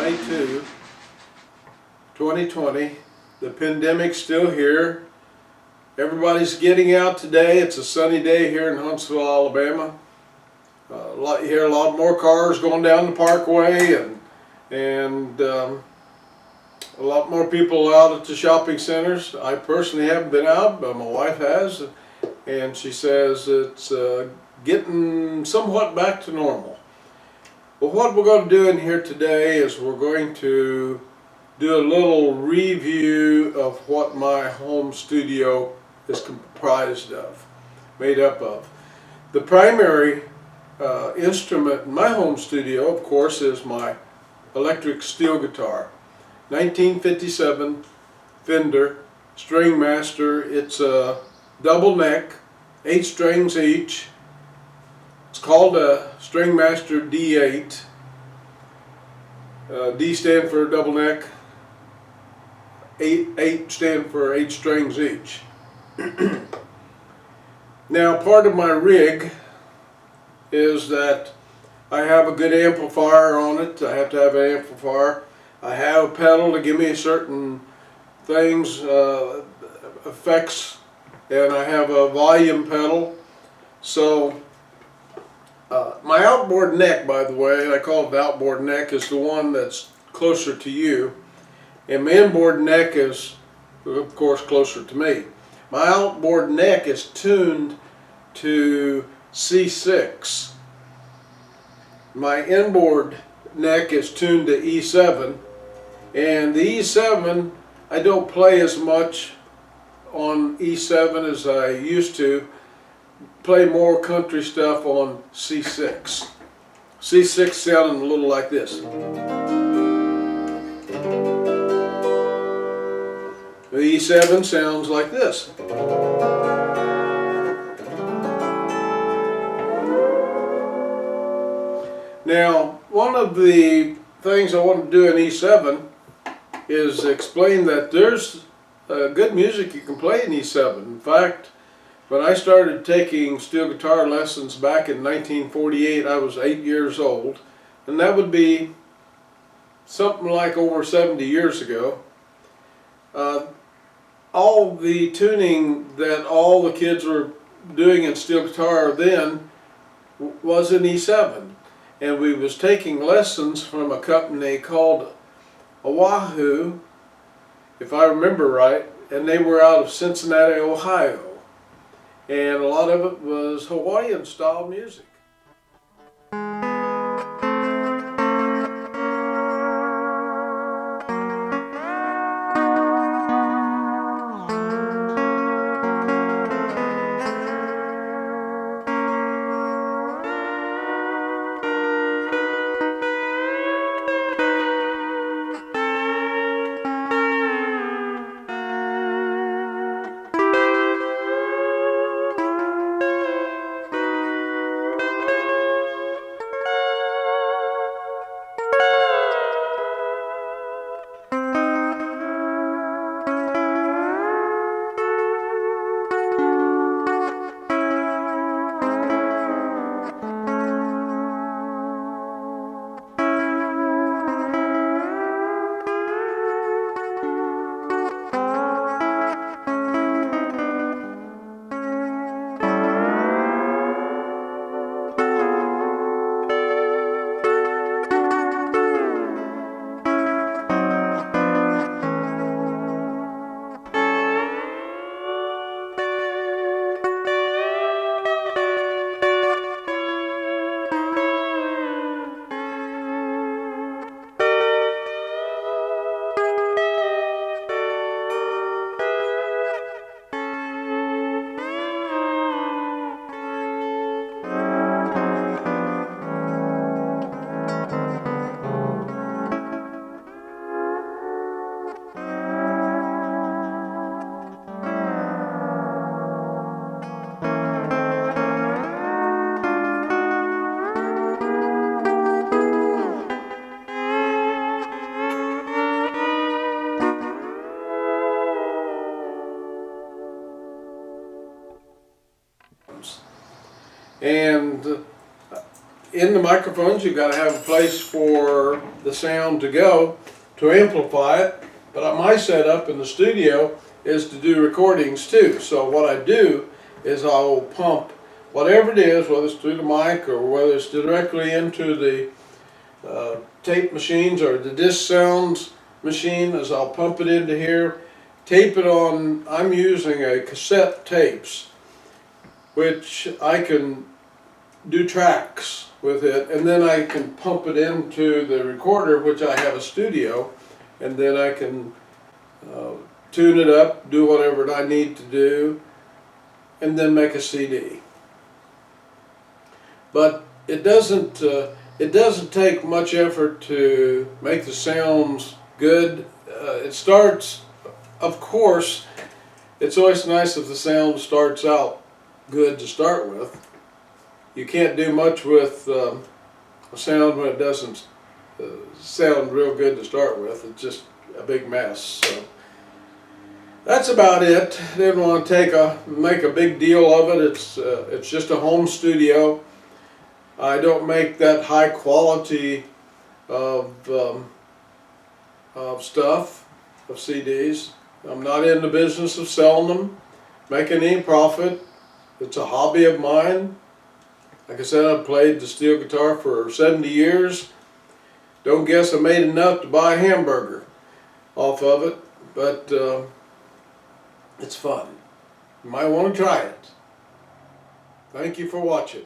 July 2, 2020. The pandemic's still here. Everybody's getting out today. It's a sunny day here in Huntsville, Alabama. You hear a lot more cars going down the parkway, and a lot more people out at the shopping centers. I personally haven't been out, but my wife has, and she says it's getting somewhat back to normal. Well, what we're going to do in here today is we're going to do a little review of what my home studio is comprised of, made up of. The primary instrument in my home studio, of course, is my electric steel guitar. 1957 Fender String Master. It's a double neck, 8 strings each. It's called a String Master D8. D stand for double neck, 8 stand for 8 strings each. Now, part of my rig is that I have a good amplifier on it. I have to have an amplifier. I have a pedal to give me certain things, effects, and I have a volume pedal. So my outboard neck, by the way, I call it the outboard neck, is the one that's closer to you, and my inboard neck is, of course, closer to me. My outboard neck is tuned to C6. My inboard neck is tuned to E7, and the E7, I don't play as much on E7 as I used to. Play more country stuff on C6. C6 sounding a little like this. The E7 sounds like this. Now, one of the things I want to do in E7 is explain that there's good music you can play in E7. In fact, when I started taking steel guitar lessons back in 1948, I was 8 years old, and that would be something like over 70 years ago. All the tuning that all the kids were doing in steel guitar then was in E7, and we was taking lessons from a company called Oahu, if I remember right, and they were out of Cincinnati, Ohio. And a lot of it was Hawaiian style music. And in the microphones, you've got to have a place for the sound to go to amplify it. But my setup in the studio is to do recordings too. So what I do is I'll pump whatever it is, whether it's through the mic or whether it's directly into the tape machines or the disc sounds machine, as I'll pump it into here, tape it on. I'm using a cassette tapes, which I can do tracks with it, and then I can pump it into the recorder, which I have a studio, and then I can tune it up, do whatever I need to do, and then make a CD. But it doesn't take much effort to make the sounds good. It starts, of course, it's always nice if the sound starts out good to start with. You can't do much with a sound when it doesn't sound real good to start with. It's just a big mess. So that's about it. Didn't want to make a big deal of it. It's just a home studio. I don't make that high quality of stuff, of CDs. I'm not in the business of selling them, making any profit. It's a hobby of mine. Like I said, I've played the steel guitar for 70 years. Don't guess I made enough to buy a hamburger off of it, but it's fun. You might want to try it. Thank you for watching.